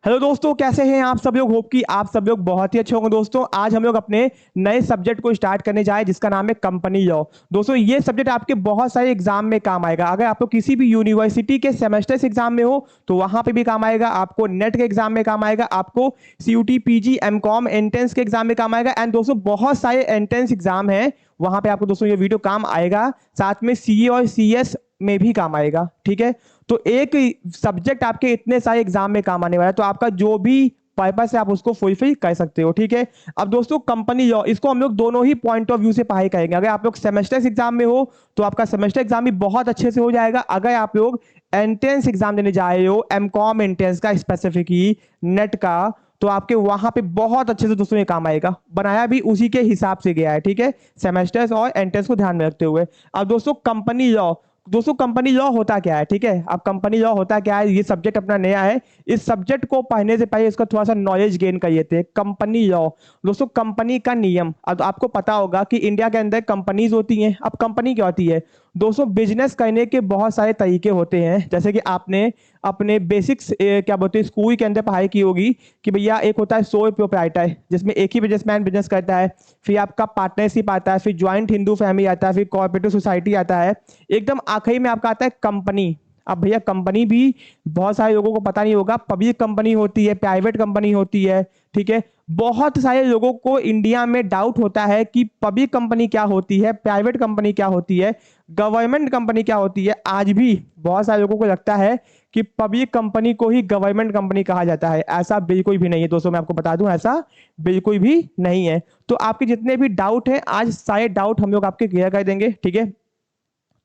Hello दोस्तों, कैसे हैं आप सब लोग। होप कि आप सब लोग बहुत ही अच्छे होंगे। दोस्तों आज हम लोग अपने नए सब्जेक्ट को स्टार्ट करने जाए जिसका नाम है कंपनी लॉ। दोस्तों ये सब्जेक्ट आपके बहुत सारे एग्जाम में काम आएगा। अगर आप लोग किसी भी यूनिवर्सिटी के सेमेस्टर्स एग्जाम में हो तो वहां पे भी काम आएगा, आपको नेट के एग्जाम में काम आएगा, आपको सीयूटी पीजी एमकॉम एंट्रेंस के एग्जाम में काम आएगा। एंड दोस्तों बहुत सारे एंट्रेंस एग्जाम है, वहां पे आपको दोस्तों ये वीडियो काम आएगा। साथ में सीए और सीएस में भी काम आएगा। ठीक है, तो एक सब्जेक्ट आपके इतने सारे एग्जाम में काम आने वाला है, तो आपका जो भी पर्पस है आप उसको फुलफिल कर सकते हो। ठीक है, अब दोस्तों कंपनी लॉ इसको हम लोग दोनों ही पॉइंट ऑफ व्यू से पढ़ाई करेंगे। अगर आप लोग सेमेस्टर एग्जाम में हो तो आपका सेमेस्टर एग्जाम भी बहुत अच्छे से हो जाएगा। अगर आप लोग एंट्रेंस एग्जाम देने जा रहे हो, एमकॉम एंट्रेंस का स्पेसिफिक ही नेट का, तो आपके वहां पे बहुत अच्छे से दोस्तों ये काम आएगा। बनाया भी उसी के हिसाब से गया है। ठीक है, सेमेस्टर्स और एंट्रेंस को ध्यान में रखते हुए। अब दोस्तों कंपनी लॉ, दोस्तों कंपनी लॉ होता क्या है। ठीक है, अब कंपनी लॉ होता क्या है, ये सब्जेक्ट अपना नया है। इस सब्जेक्ट को पढ़ने से पहले इसका थोड़ा सा नॉलेज गेन करिए थे। कंपनी लॉ दोस्तों कंपनी का नियम। अब आपको पता होगा कि इंडिया के अंदर कंपनीज होती हैं। अब कंपनी क्या होती है दोस्तों, बिजनेस करने के बहुत सारे तरीके होते हैं। जैसे कि आपने अपने बेसिक्स क्या बोलते हैं स्कूल के अंदर पढ़ाई की होगी कि भैया एक होता है सोल प्रोप्राइटर, जिसमें एक ही बिजनेसमैन बिजनेस करता है। फिर आपका पार्टनरशिप आता है, फिर ज्वाइंट हिंदू फैमिली आता है, फिर कोऑपरेटिव सोसाइटी आता है, एकदम आखिरी में आपका आता है कंपनी। अब भैया कंपनी भी बहुत सारे लोगों को पता नहीं होगा, पब्लिक कंपनी होती है, प्राइवेट कंपनी होती है। ठीक है, बहुत सारे लोगों को इंडिया में डाउट होता है कि पब्लिक कंपनी क्या होती है, प्राइवेट कंपनी क्या होती है, गवर्नमेंट कंपनी क्या होती है। आज भी बहुत सारे लोगों को लगता है कि पब्लिक कंपनी को ही गवर्नमेंट कंपनी कहा जाता है। ऐसा बिल्कुल भी नहीं है दोस्तों, मैं आपको बता दूं ऐसा बिल्कुल भी नहीं है। तो आपके जितने भी डाउट हैं आज सारे डाउट हम लोग आपके क्लियर कर देंगे। ठीक है,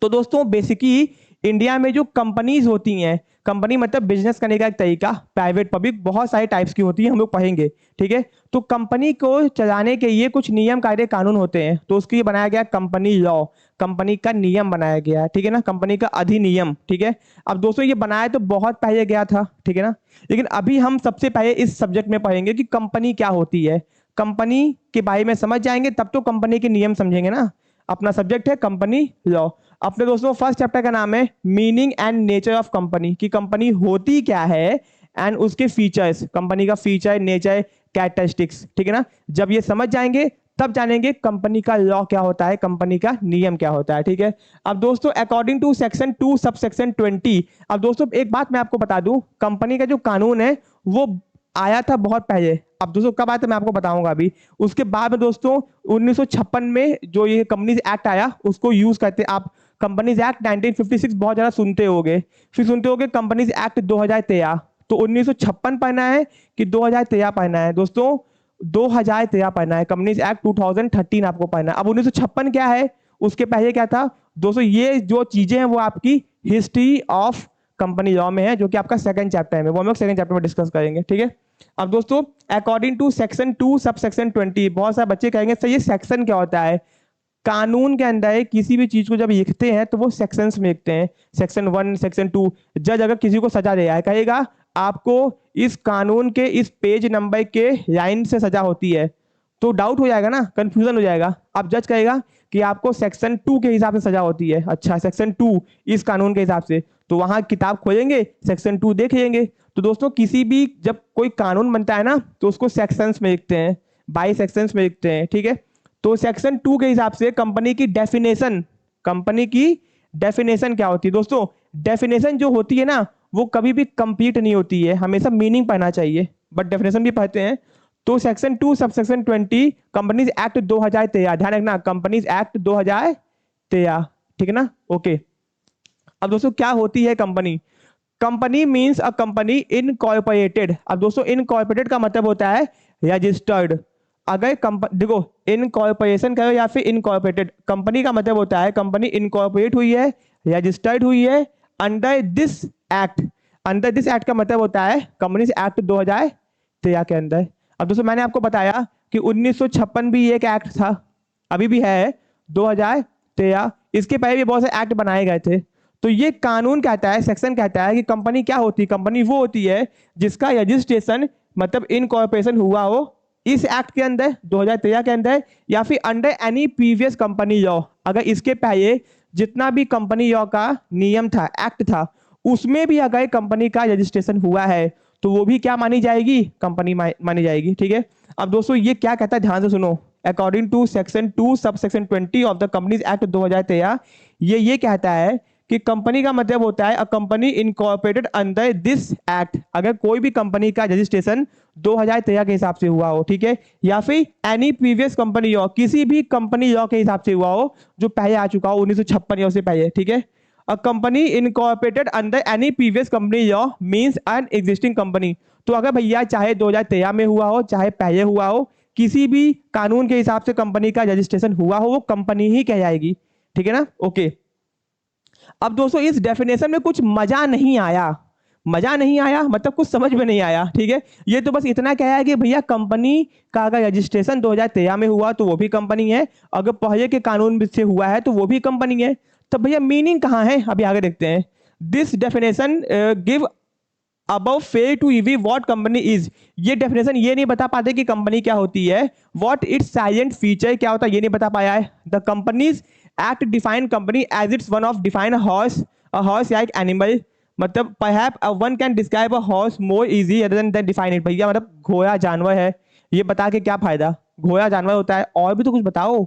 तो दोस्तों बेसिकली इंडिया में जो कंपनीज होती हैं, कंपनी मतलब बिजनेस करने का एक तरीका, प्राइवेट पब्लिक बहुत सारे टाइप्स की होती है, हम लोग पढ़ेंगे। ठीक है, तो कंपनी को चलाने के लिए कुछ नियम कायदे कानून होते हैं, तो उसके लिए बनाया गया कंपनी लॉ। कंपनी का नियम बनाया गया है। ठीक है ना, कंपनी का अधिनियम। ठीक है, अब दोस्तों ये बनाया तो बहुत पहले गया था। ठीक है ना, लेकिन अभी हम सबसे पहले इस सब्जेक्ट में पढ़ेंगे कि कंपनी क्या होती है। कंपनी के बारे में समझ जाएंगे तब तो कंपनी के नियम समझेंगे ना। अपना सब्जेक्ट है कंपनी लॉ। अपने दोस्तों फर्स्ट चैप्टर का नाम है meaning and nature of company, कि कंपनी होती क्या है एंड उसके फीचर्स, कंपनी का फीचर, नेचर, कैरेक्टरिस्टिक्स। ठीक है ना, जब ये समझ जाएंगे तब जानेंगे कंपनी का लॉ क्या होता है, कंपनी का नियम क्या होता है। ठीक है, अब दोस्तों according to section 2 sub section 20। अब दोस्तों एक बात मैं आपको बता दूं, कंपनी का जो कानून है वो आया था बहुत पहले। अब दोस्तों कब आया था मैं आपको बताऊंगा अभी। उसके बाद में दोस्तों 1956 में जो ये कंपनीज एक्ट आया उसको यूज करते आप। कंपनीज एक्ट 1956 बहुत ज्यादा सुनते होगे, फिर सुनते होगे कंपनीज एक्ट 2013। तो 1956 पढ़ना है कि 2013 पढ़ना है दोस्तों, 2013 पढ़ना है। कंपनीज एक्ट 2013 आपको पढ़ना है। अब 1956 क्या है, उसके पहले क्या था दोस्तों, ये जो चीजें हैं वो आपकी हिस्ट्री ऑफ कंपनी लॉ में है, जो कि आपका सेकंड चैप्टर है, वो हम लोग सेकंड चैप्टर में डिस्कस करेंगे। ठीक है, अब दोस्तों according to section 2 sub section 20, बहुत सारे बच्चे कहेंगे सर ये सेक्शन क्या होता है। कानून के अंदर किसी भी चीज को जब लिखते हैं तो वो सेक्शंस में लिखते हैं, सेक्शन 1 सेक्शन 2। जज अगर किसी को सजा दे रहा है कहेगा आपको इस कानून के इस पेज नंबर के लाइन से सजा होती है, तो डाउट हो जाएगा ना, कंफ्यूजन हो जाएगा। अब जज कहेगा कि आपको सेक्शन 2 के हिसाब से सजा होती है, अच्छा सेक्शन 2 इस कानून के हिसाब से, तो वहां किताब खोलेंगे सेक्शन 2 देख लेंगे। तो दोस्तों किसी भी जब कोई कानून बनता है ना तो उसको सेक्शंस में लिखते हैं, 22 सेक्शंस में लिखते हैं। ठीक है, तो सेक्शन 2 के हिसाब से कंपनी की डेफिनेशन, कंपनी की डेफिनेशन क्या होती है दोस्तों, डेफिनेशन जो होती है ना वो कभी भी कंप्लीट नहीं होती है, हमेशा मीनिंग पढ़ना चाहिए, बट डेफिनेशन भी पढ़ते हैं। तो section 2 sub section 20 companies act 2013, ध्यान रखना कंपनीज एक्ट 2013। ठीक है ना, ओके। अब दोस्तों क्या होती है company, company means a company incorporated. अब दोस्तों इनकॉर्पोरेटेड का मतलब होता है रजिस्टर्ड। अगर देखो इनकॉर्पोरेशन करो या फिर इनकॉर्पोरेटेड, कंपनी का मतलब होता है कंपनी इनकॉर्पोरेट हुई है, रजिस्टर्ड हुई है under this act. Under this act का मतलब होता है कंपनीज एक्ट 2013 के अंदर। अब दोस्तों मैंने आपको बताया कि 1956 भी एक एक्ट था, अभी भी है 2013, इसके पहले भी बहुत से एक्ट बनाए गए थे। तो ये कानून कहता है, सेक्शन कहता है कि कंपनी क्या होती है, कंपनी वो होती है जिसका रजिस्ट्रेशन मतलब इनकॉर्पोरेशन हुआ हो इस एक्ट के अंदर 2013 के अंदर, या फिर under any previous company law. अगर इसके पहले जितना भी कंपनी लॉ का नियम था, एक्ट था, उसमें भी अगर कंपनी का रजिस्ट्रेशन हुआ है तो वो भी क्या मानी जाएगी, कंपनी मानी जाएगी। ठीक है, अब दोस्तों ये क्या कहता है, ध्यान से सुनो। According to section 2 sub section 20 of the companies act 2013, ये कहता है कि कंपनी का मतलब होता है a company incorporated under this act, अगर कोई भी कंपनी का रजिस्ट्रेशन 2013 के हिसाब से हुआ हो, ठीक है, या फिर एनी प्रीवियस कंपनी लॉ, किसी भी कंपनी लॉ के हिसाब से हुआ हो जो पहले आ चुका हो 1956 या उससे पहले। ठीक है, a company incorporated under any previous company law means an existing company. तो अगर भैया चाहे 2013 में हुआ हो चाहे पहले हुआ हो, किसी भी कानून के हिसाब से कंपनी का रजिस्ट्रेशन हुआ हो, वो कंपनी ही कहलाएगी। ठीक है ना, ओके। अब दोस्तों इस डेफिनेशन में कुछ मजा नहीं आया, मजा नहीं आया मतलब कुछ समझ में नहीं आया। ठीक है, ये तो बस इतना कहा है कि भैया कंपनी का अगर रजिस्ट्रेशन 2013 में हुआ तो वो भी कंपनी है, अगर पहले के कानून से हुआ है तो वो भी कंपनी है। तो भैया मीनिंग कहाँ है, अभी आगे देखते हैं। This definition give above fail to give what company is. ये डेफिनेशन ये नहीं बता पाते कि कंपनी क्या होती है, व्हाट इट्स साइलेंट फीचर क्या होता है ये नहीं बता पाया है। The companies act define company as it's one of define horse, a horse like animal, मतलब perhaps one can describe a horse more easy other than define it. भैया मतलब घोड़ा जानवर है, ये बता के क्या फायदा, घोड़ा जानवर होता है, और भी तो कुछ बताओ।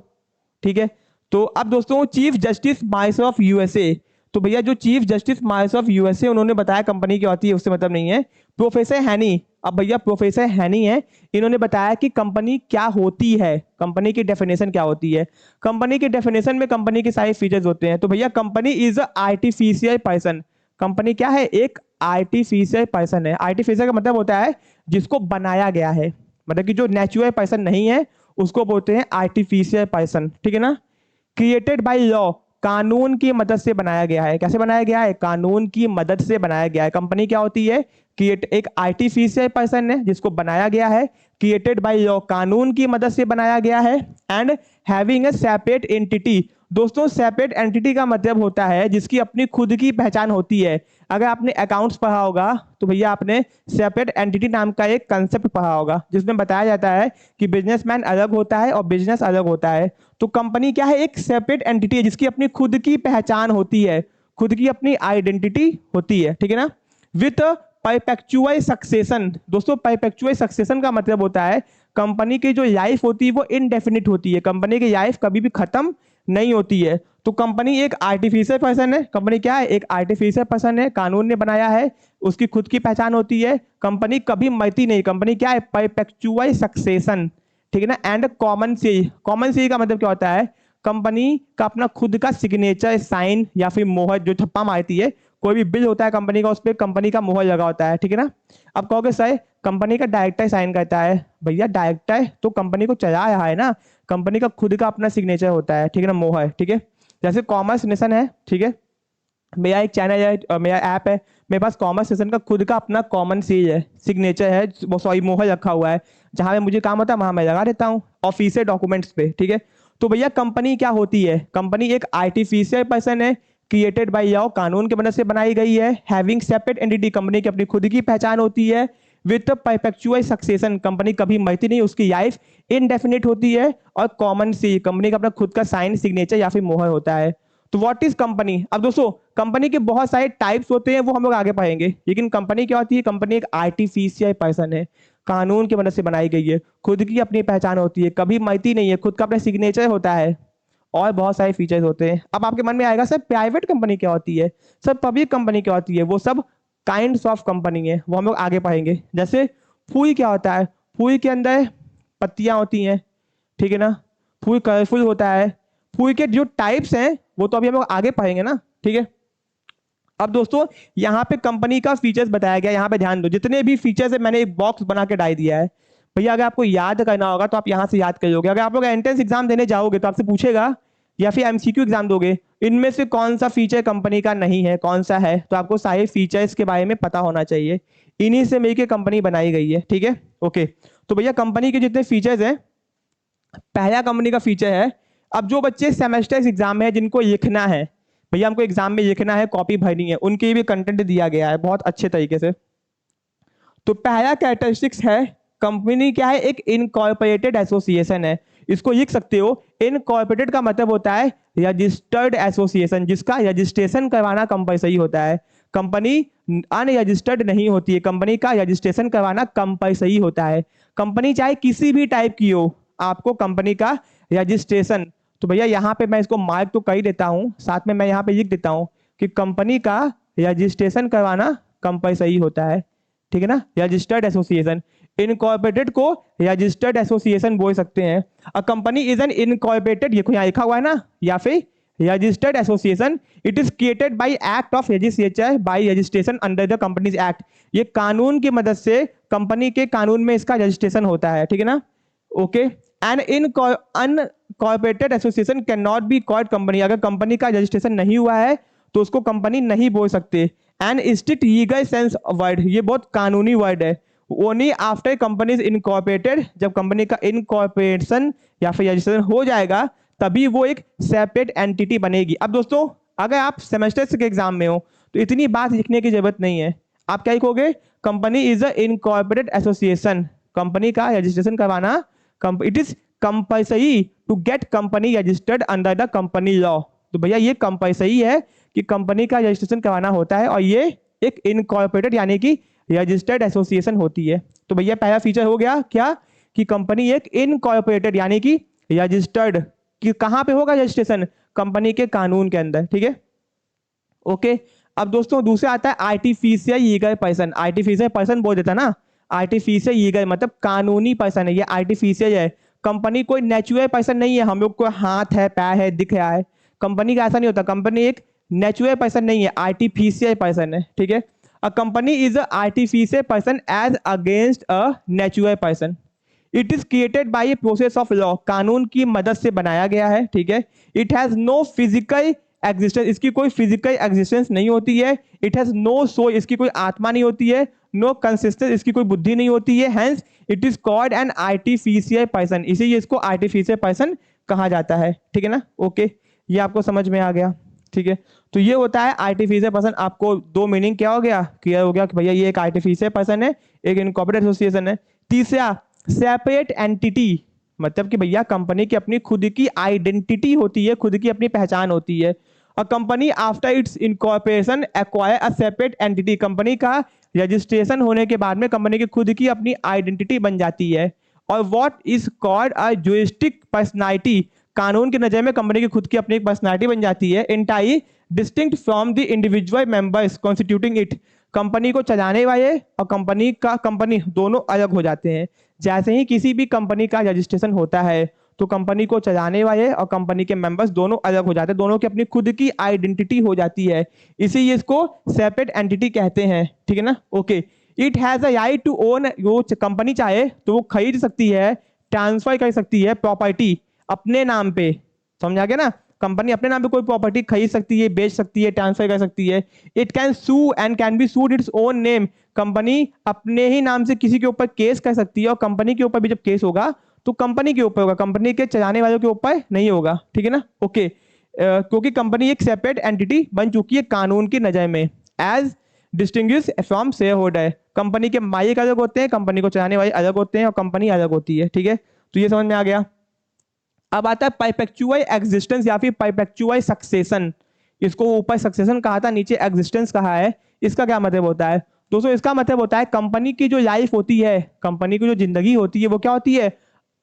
ठीक है, तो अब दोस्तों chief justice mice of USA, तो भैया जो chief justice mice of USA उन्होंने बताया कंपनी क्या होती है उससे मतलब नहीं है। प्रोफेसर हैनी, अब भैया प्रोफेसर हैनी है, इन्होंने बताया कि कंपनी क्या होती है, कंपनी की डेफिनेशन क्या होती है। कंपनी की डेफिनेशन में कंपनी के सारे फीचर्स होते हैं। तो भैया company is a artificial person, company क्या है, एक आर्टिफिशियल पर्सन है। आर्टिफिशियल का मतलब होता है जिसको बनाया गया है, मतलब कि जो नेचुरल पर्सन नहीं है उसको बोलते हैं आर्टिफिशियल पर्सन। ठीक है ना, क्रिएटेड बाय लॉ, कानून की मदद से बनाया गया है। कैसे बनाया गया है, कानून की मदद से बनाया गया है। कंपनी क्या होती है, क्रिएट एक आर्टिफिशियल पर्सन है जिसको बनाया गया है, क्रिएटेड बाय लॉ, कानून की मदद से बनाया गया है, and having a separate entity. दोस्तों सेपरेट एंटिटी का मतलब होता है जिसकी अपनी खुद की पहचान होती है। अगर आपने अकाउंट्स पढ़ा होगा तो भैया आपने सेपरेट एंटिटी नाम का एक कंसेप्ट पढ़ा होगा जिसमें बताया जाता है कि बिजनेसमैन अलग होता है और बिजनेस अलग होता है। तो कंपनी क्या है, एक सेपरेट एंटिटी है जिसकी अपनी खुद की पहचान होती है, खुद की अपनी आइडेंटिटी होती है। ठीक है ना, विथ परपेचुअल सक्सेशन। दोस्तों परपेचुअल सक्सेशन का मतलब होता है कंपनी की जो लाइफ होती है वो इनडेफिनिट होती है, कंपनी की लाइफ कभी भी खत्म नहीं होती है। तो कंपनी एक आर्टिफिशियल पर्सन है, कंपनी क्या है, एक आर्टिफिशियल पर्सन है, कानून ने बनाया है, उसकी खुद की पहचान होती है, कंपनी कभी मरती नहीं, कंपनी क्या है, परपेचुअल सक्सेशन। ठीक है ना, एंड कॉमन सी, कॉमन सी का मतलब क्या होता है, कंपनी का अपना खुद का सिग्नेचर साइन या फिर मोहर जो छप्पा मारती है, कोई भी बिल होता है कंपनी का उस पर कंपनी का मोहर लगा होता है। ठीक है ना, अब कहोगे सर कंपनी का डायरेक्टर साइन करता है, भैया डायरेक्टर तो कंपनी को चला रहा है ना, कंपनी का खुद का अपना सिग्नेचर होता है। ठीक है ना, मोहर। ठीक है, जैसे कॉमर्स नेशन है, ठीक है, मेरा एक चैनल है, मेरा ऐप है, मेरे पास कॉमर्स सेशन का खुद का अपना कॉमन सील है, सिग्नेचर है, वो सॉरी मोहर रखा हुआ है, जहां पे मुझे काम होता है वहां मैं लगा देता हूँ ऑफिशियल डॉक्यूमेंट्स पे। ठीक है, तो भैया कंपनी क्या होती है, कंपनी एक आर्टिफिशियल पर्सन है, क्रिएटेड बाय लॉ, कानून के मदद से बनाई गई है, हैविंग सेपरेट एंटिटी, कंपनी की अपनी खुद की पहचान होती है, विथ परपेचुअल सक्सेशन, कंपनी कभी मरती नहीं, उसकी लाइफ इनडेफिनिट होती है, और कॉमन सी, कंपनी का अपना खुद का साइन सिग्नेचर या फिर मोहर होता है। तो व्हाट इज कंपनी, अब दोस्तों कंपनी के बहुत सारे टाइप्स होते हैं वो हम लोग आगे पढ़ेंगे, लेकिन कंपनी क्या होती है, कंपनी एक आर्टिफिशियल पर्सन है, कानून की मदद से बनाई गई है, खुद की अपनी पहचान होती है, कभी मरती नहीं है, खुद का अपना सिग्नेचर होता है, और बहुत सारे फीचर्स होते हैं। अब आपके मन में आएगा सर प्राइवेट कंपनी क्या होती है, सर पब्लिक कंपनी क्या होती है, वो सब काइंड्स ऑफ कंपनी है, वो हम लोग आगे पढ़ेंगे। जैसे फूल क्या होता है, फूल के अंदर पत्तियां होती हैं, ठीक है ना, फूल कलरफुल होता है, फूल के जो टाइप्स हैं वो तो अभी हम लोग आगे पढ़ेंगे ना। ठीक है, अब दोस्तों यहाँ पे कंपनी का फीचर्स बताया गया, यहाँ पे ध्यान दो, जितने भी फीचर्स है मैंने एक बॉक्स बना के डाल दिया है। भैया अगर आपको याद करना होगा तो आप यहाँ से याद कर लोगे, अगर आप लोग एंट्रेंस एग्जाम देने जाओगे तो आपसे पूछेगा, या फिर एमसीक्यू एग्जाम दोगे, इनमें से कौन सा फीचर कंपनी का नहीं है, कौन सा है, तो आपको सारे फीचर्स के बारे में पता होना चाहिए, इन्हीं से मिलकर कंपनी बनाई गई है। ठीक है, ओके। तो भैया कंपनी के जितने फीचर्स हैं, पहला कंपनी का फीचर है, अब जो बच्चे सेमेस्टर एग्जाम में है जिनको लिखना है, भैया हमको एग्जाम में लिखना है, कॉपी भरनी है, उनके भी कंटेंट दिया गया है बहुत अच्छे तरीके से। तो पहला कैरेक्टरिस्टिक्स है, कंपनी क्या है, एक इनकॉर्पोरेटेड एसोसिएशन है, इसको लिख सकते हो, इनकॉर्पोरेटेड का मतलब होता है रजिस्टर्ड एसोसिएशन, जिसका रजिस्ट्रेशन करवाना कंपलसरी होता है। कंपनी अनरजिस्टर्ड नहीं होती है। कंपनी का रजिस्ट्रेशन करवाना कंपलसरी होता है। कंपनी चाहे किसी भी टाइप की हो, आपको कंपनी का रजिस्ट्रेशन, तो भैया यहाँ पे मैं इसको मार्क तो कर ही देता हूँ, साथ में मैं यहाँ पे लिख देता हूँ कि कंपनी का रजिस्ट्रेशन करवाना कंपलसरी होता है। ठीक है ना, रजिस्टर्ड एसोसिएशन। इनकॉर्पोरेटेड को रजिस्टर्ड एसोसिएशन बोल सकते हैं। अ कंपनी इज एन इनकॉर्पोरेटेड, ये यहाँ लिखा हुआ है ना, या फिर registered association. It is created bye act of legislature bye registration under the companies act. ये कानून की मदद से, कंपनी के कानून में इसका रजिस्ट्रेशन होता है। ठीक है ना, okay. And unincorporated association can not be called company. अगर कंपनी का रजिस्ट्रेशन नहीं हुआ है तो उसको कंपनी नहीं बोल सकते। And strict legal sense word, ये बहुत कानूनी वर्ड है। Only after company is incorporated, जब कंपनी का इनकॉर्पोरेशन या फिर रजिस्ट्रेशन हो जाएगा तभी वो एक सेपरेट एंटिटी बनेगी। अब दोस्तों, अगर आप सेमेस्टर के एग्जाम में हो तो इतनी बात लिखने की जरूरत नहीं है। आप क्या लिखोगे, company is a incorporated association. Company का रजिस्ट्रेशन करवाना, it is compulsory to get company registered under the company law. तो भैया ये कंपलसरी है कि कंपनी का रजिस्ट्रेशन करवाना होता है, और ये एक इनकॉर्पोरेटेड यानी कि रजिस्टर्ड एसोसिएशन होती है। तो भैया पहला फीचर हो गया क्या, कि कंपनी एक इनकॉर्पोरेटेड यानी कि रजिस्टर्ड, कि कहां पे होगा रजिस्ट्रेशन, कंपनी के कानून के अंदर। ठीक है, ओके। अब दोस्तों दूसरा आता है artificial legal person. Artificial person बोल देता ना, आर्टिफिशियल लीगल मतलब कानूनी पर्सन है, ये आर्टिफिशियल है। कंपनी कोई नेचुरल पर्सन नहीं है, हम लोग को हाथ है, पैर है, दिख रहा है। कंपनी का ऐसा नहीं होता, कंपनी एक नेचुरल पर्सन नहीं है, आर्टिफिशियल पर्सन है। ठीक है, a company is a artificial person as against a natural person. It is created by a process of law, कानून की मदद से बनाया गया है। ठीक है, it has no physical existence, इसकी कोई फिजिकल एग्जिस्टेंस नहीं होती है। इट हैज नो सोल, इसकी कोई आत्मा नहीं होती है। नो कंसिस्टेंस, इसकी कोई बुद्धि नहीं होती है। Hence it is called an artificial person, इसीलिए इसको आर्टिफिशियल पर्सन कहा जाता है। ठीक है ना, ओके, ये आपको समझ में आ गया। ठीक है, तो ये होता है आर्टिफिशियल पर्सन। आपको दो मीनिंग क्या हो गया, क्लियर हो गया कि भैया ये एक आर्टिफिशियल पर्सन है, एक इनकॉर्पोरेटेड एसोसिएशन है। तीसरा सेपरेट एंटिटी, मतलब कि भैया कंपनी की अपनी खुद की आइडेंटिटी होती है, खुद की अपनी पहचान होती है। और company after it's incorporation acquire a separate entity, company का रजिस्ट्रेशन होने के बाद में कंपनी की खुद की अपनी आइडेंटिटी बन जाती है। और what is called a juristic personality, कानून की नजर में कंपनी की खुद की अपनी पर्सनालिटी बन जाती है। Anti distinct from the individual members constituting it, company को चलाने वाले और कंपनी दोनों अलग हो जाते हैं। जैसे ही किसी भी कंपनी का रजिस्ट्रेशन होता है तो कंपनी को चलाने वाले और कंपनी के मेंबर्स दोनों अलग हो जाते हैं, दोनों की अपनी खुद की आइडेंटिटी हो जाती है, इसीलिए इसको सेपरेट एंटिटी कहते हैं। ठीक है ना, okay. It has a right to own, वो कंपनी चाहे तो वो खरीद सकती है, ट्रांसफर कर सकती है प्रॉपर्टी अपने नाम पे, समझ आ गया ना, कंपनी अपने नाम पे कोई प्रॉपर्टी खरीद सकती है, बेच सकती है, ट्रांसफर कर सकती है। It can sue and can be sued its own name, company अपने ही नाम से किसी के ऊपर केस कर सकती है, और कंपनी के ऊपर भी जब केस होगा तो कंपनी के ऊपर होगा, कंपनी के चलाने वालों के ऊपर नहीं होगा। ठीक है ना, ओके। क्योंकि कंपनी एक सेपरेट एंटिटी बन चुकी है कानून की नजर में, as distinguish from shareholder, company के मालिक अलग होते हैं, कंपनी को चलाने वाले अलग होते हैं, और कंपनी अलग होती है। ठीक है, तो ये समझ में आ गया। अब आता है परपेचुअल एग्जिस्टेंस या फिर परपेचुअल सक्सेशन, इसको ऊपर सक्सेशन कहा था, नीचे एग्जिस्टेंस कहा है। इसका क्या मतलब होता है दोस्तों, इसका मतलब होता है कंपनी की जो लाइफ होती है, कंपनी की जो जिंदगी होती है वो क्या होती है,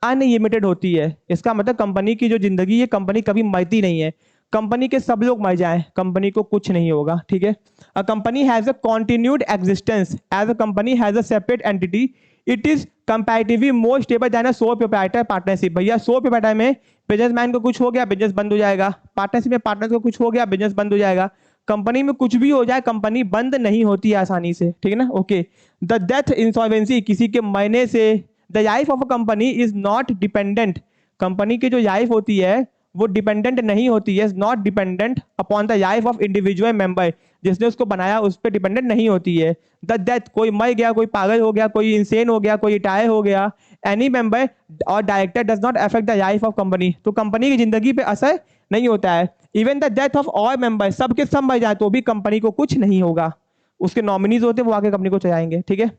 अनलिमिटेड होती है। इसका मतलब कंपनी की जो जिंदगी है, कंपनी कभी मरती नहीं है। कंपनी के सब लोग मर जाएं, कंपनी को कुछ नहीं होगा। ठीक है, a company has a continued existence as a company has a separate entity, it is comparatively more stable than a sole proprietor partnership. भैया सोल प्रोप्राइटर में बिजनेसमैन को कुछ हो गया, बिजनेस बंद हो जाएगा। पार्टनरशिप में पार्टनर को कुछ हो गया, बिजनेस बंद हो जाएगा। कंपनी में कुछ भी हो जाए, कंपनी बंद नहीं होती है आसानी से। ठीक है ना, ओके। द डेथ इंसॉल्वेंसी, किसी के मरने से, the life of a company is not dependent, company की जो लाइफ होती है वो डिपेंडेंट नहीं होती है, not dependent upon the life of individual member, जिसने उसको बनाया उस पर डिपेंडेंट नहीं होती है। द डेथ, कोई मर गया, कोई पागल हो गया, कोई इंसेन हो गया, कोई रिटायर हो गया, एनी मेंबर और director does not affect the life of company, तो कंपनी की जिंदगी पे असर नहीं होता है। Even the death of all member, सबके सब मर जाए तो भी कंपनी को कुछ नहीं होगा, उसके नॉमिनीज होते हैं वो आगे कंपनी को चलाएंगे। ठीक है,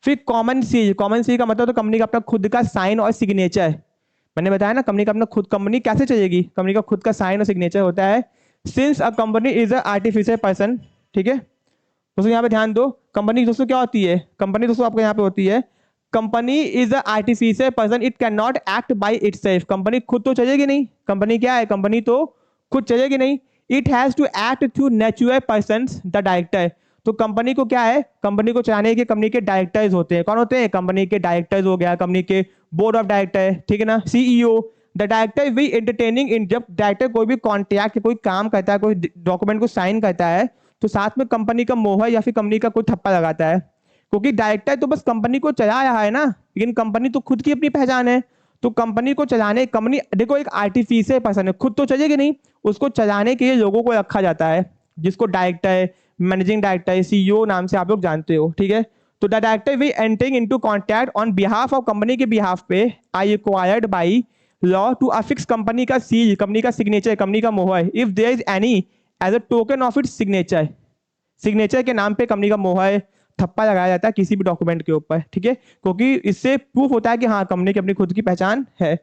फिर कॉमन सील, कॉमन सील का मतलब तो कंपनी का अपना खुद का साइन और सिग्नेचर, मैंने बताया ना कंपनी का अपना खुद, कंपनी कैसे चलेगी, कंपनी का खुद का साइन और सिग्नेचर होता है। Since a company is a artificial person, ठीक है, दोस्तों यहाँ पे ध्यान दो, कंपनी दोस्तों क्या होती है, कंपनी दोस्तों आपको यहाँ पे होती है, company is a artificial person, it can not act by itself. Company खुद तो चलेगी नहीं, कंपनी क्या है, कंपनी तो खुद चलेगी नहीं। It has to act through natural person the director. तो कंपनी को क्या है, कंपनी को चलाने के कंपनी के डायरेक्टर्स होते हैं। कौन होते हैं, कंपनी के डायरेक्टर्स हो गया, कंपनी के बोर्ड ऑफ डायरेक्टर, ठीक है ना, CEO. The director we entertaining in, जब डायरेक्टर कोई भी कॉन्ट्रैक्ट कोई काम करता है, कोई डॉक्यूमेंट को साइन करता है, तो साथ में कंपनी का मोहर या फिर कंपनी का कोई थप्पा लगाता है। क्योंकि डायरेक्टर तो बस कंपनी को चला रहा है ना, लेकिन कंपनी तो खुद की अपनी पहचान है। तो कंपनी को चलाने, कंपनी देखो एक आर्टिफिशियल पर्सन है, खुद तो चलेगी नहीं, उसको चलाने के लिए लोगों को रखा जाता है, जिसको डायरेक्टर, मैनेजिंग डायरेक्टर, सीईओ नाम से आप लोग जानते हो, ठीक है। तो the director we entering into contract on behalf of company के बिहाफ पे I required by law to affix company का सील, कंपनी का सिग्नेचर, कंपनी का मोहर, if there is any as a token of its signature. Signature के नाम पे company का मोहर थप्पा लगाया जाता है किसी भी डॉक्यूमेंट के ऊपर, ठीक है, क्योंकि इससे प्रूफ होता है कि हाँ कंपनी की अपनी खुद की पहचान है।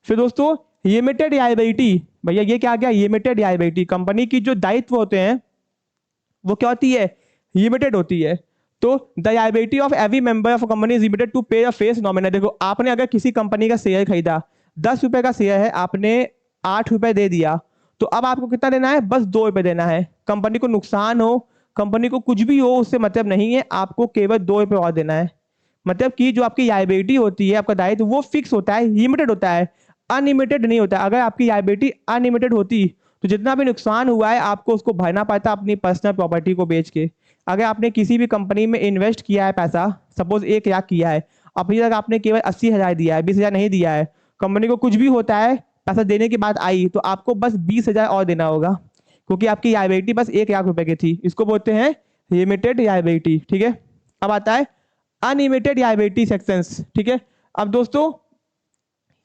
फिर दोस्तों लिमिटेड लायबिलिटी, भैया ये क्या गया, लिमिटेड लायबिलिटी, कंपनी की जो दायित्व होते हैं वो क्या होती है, लिमिटेड होती है। तो the liability of every member of company is limited to pay a face nominal. देखो आपने अगर किसी कंपनी का शेयर खरीदा, 10 रुपए का शेयर है, आपने 8 रुपए दे दिया, तो अब आपको कितना देना है, बस 2 रुपए देना है। कंपनी को नुकसान हो, कंपनी को कुछ भी हो, उससे मतलब नहीं है, आपको केवल 2 रुपए और देना है। मतलब कि जो आपकी लायबिलिटी होती है, आपका दायित्व, वो फिक्स होता है, लिमिटेड होता है, अनलिमिटेड नहीं होता। अगर आपकी लायबिलिटी अनलिमिटेड होती तो जितना भी नुकसान हुआ है आपको उसको भरना पड़ता अपनी पर्सनल प्रॉपर्टी को बेच के। अगर आपने किसी भी कंपनी में इन्वेस्ट किया है पैसा, सपोज 1 लाख किया है, अभी तक आपने केवल 80,000 दिया है, 20,000 नहीं दिया है, कंपनी को कुछ भी होता है, पैसा देने की बात आई तो आपको बस 20,000 और देना होगा, क्योंकि आपकी लायबिलिटी बस 1 लाख रुपए की थी। इसको बोलते हैं लिमिटेड लायबिलिटी, ठीक है। अब आता है अनलिमिटेड लायबिलिटी सेक्शंस, ठीक है। अब दोस्तों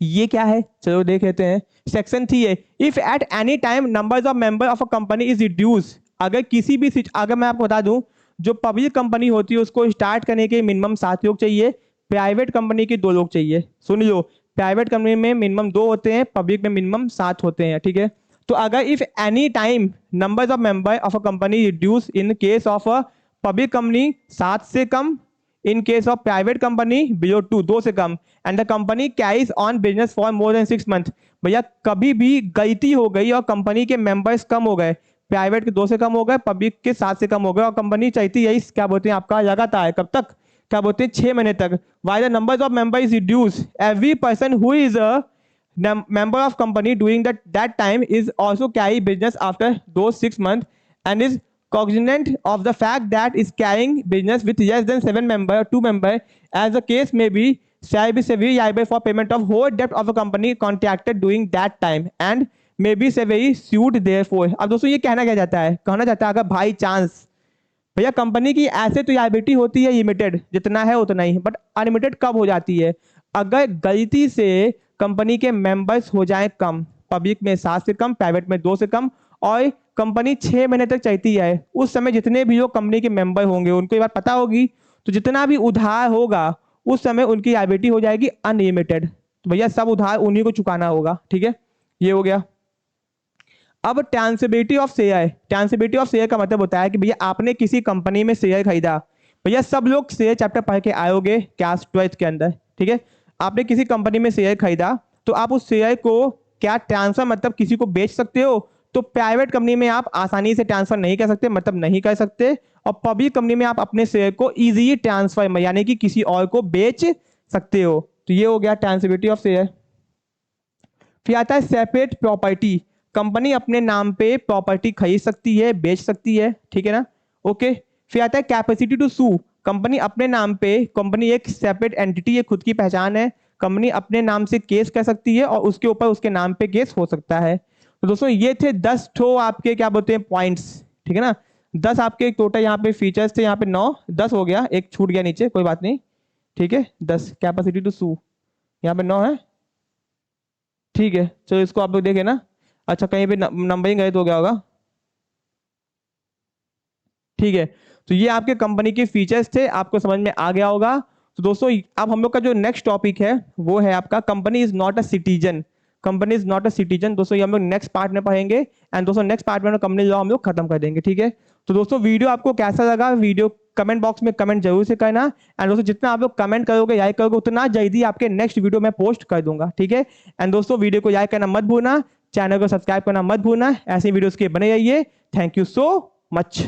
ये क्या है, चलो देख लेते हैं। सेक्शन 3 है, if at any time numbers of member of a company is reduce. अगर किसी भी अगर मैं आपको बता दूं, जो पब्लिक कंपनी होती है उसको स्टार्ट करने के मिनिमम 7 लोग चाहिए, प्राइवेट कंपनी के 2 लोग चाहिए। सुन लो, प्राइवेट कंपनी में मिनिमम 2 होते हैं, पब्लिक में मिनिमम 7 होते हैं, ठीक है। तो अगर if any time numbers of member of a company reduce, in case of a public company 7 से कम, in case of private company below 2 से कम, and the company carries on business for more than 6 month. भैया कभी भी गलती हो गई और कंपनी के मेंबर्स कम हो गए, प्राइवेट के 2 से कम हो गए, पब्लिक के 7 से कम हो गए, और कंपनी चाहती है क्या बोलते हैं आपका लगातार, कब तक, क्या बोलते हैं 6 महीने तक, why the numbers of member is reduce, every person who is a member of company during that time is also carry business after those 6 months and is cognizant of the fact that is carrying business with less than 7 member 2 member as the case may be, shall be severely liable for payment of whole debt of a company contracted during that time and may be severely sued therefore। अब दोस्तों ये कहना क्या जाता है, कहना जाता है अगर बाई चांस, भैया कंपनी की ऐसे तो लायबिलिटी होती है लिमिटेड, जितना है उतना ही, बट अनलिमिटेड कब हो जाती है, अगर गलती से कंपनी के मेंबर्स हो जाए कम, पब्लिक में 7 से कम, प्राइवेट में 2 से कम, और कंपनी 6 महीने तक चलती है, उस समय जितने भी लोग कंपनी के मेंबर होंगे उनको ये बात पता होगी, तो जितना भी उधार होगा उस समय उनकी लायबिलिटी हो जाएगी अनलिमिटेड। तो भैया सब उधार उन्हीं को चुकाना होगा, ठीक है, ये हो गया। अब transferability of share, transferability of share का मतलब होता है कि भैया आपने किसी कंपनी में शेयर खरीदा, भैया सब लोग शेयर चैप्टर पढ़ के आयोगे क्लास 12 के अंदर, ठीक है। आपने किसी कंपनी में शेयर खरीदा तो आप उस शेयर को क्या ट्रांसफर मतलब किसी को बेच सकते हो, तो प्राइवेट कंपनी में आप आसानी से ट्रांसफर नहीं कर सकते, मतलब नहीं कर सकते, और पब्लिक कंपनी में आप अपने शेयर को इजीली ट्रांसफर यानी कि किसी और को बेच सकते हो। तो ये हो गया ट्रांसफरेबिलिटी ऑफ शेयर। फिर आता है सेपरेट प्रॉपर्टी, कंपनी अपने नाम पे प्रॉपर्टी खरीद सकती है, बेच सकती है, ठीक है ना, ओके। फिर आता है कैपेसिटी टू सू, कंपनी अपने नाम पे, कंपनी एक सेपरेट एंटिटी है, खुद की पहचान है, कंपनी अपने नाम से केस कर सकती है और उसके ऊपर उसके नाम पे केस हो सकता है। तो दोस्तों ये थे 10 ठो आपके क्या बोलते हैं पॉइंट्स, ठीक है ना, 10 आपके टोटल यहाँ पे फीचर्स थे, यहाँ पे 9, 10 हो गया, एक छूट गया नीचे, कोई बात नहीं, ठीक है, 10 कैपेसिटी टू सू, यहाँ पे 9 है, ठीक है। चलो इसको आप लोग देखे ना, अच्छा कहीं पे नंबरिंग गलत हो गया होगा, ठीक है। तो ये आपके कंपनी के फीचर्स थे, आपको समझ में आ गया होगा। तो दोस्तों अब हम लोग का जो नेक्स्ट टॉपिक है वो है आपका company is not a citizen. Company is not a citizen. दोस्तों ये हम लोग नेक्स्ट पार्ट में पढ़ेंगे एंड दोस्तों नेक्स्ट पार्ट में कंपनी लॉ हम लोग खत्म कर देंगे, ठीक है। तो दोस्तों वीडियो आपको कैसा लगा, वीडियो कमेंट बॉक्स में कमेंट जरूर से करना एंड दोस्तों जितना आप लोग कमेंट करोगे, लाइक करोगे, उतना जल्दी आपके नेक्स्ट वीडियो में पोस्ट कर दूंगा, ठीक है। एंड दोस्तों वीडियो को लाइक करना मत भूलना, चैनल को सब्सक्राइब करना मत भूलना, ऐसे वीडियोस के बने रहिए। Thank you so much.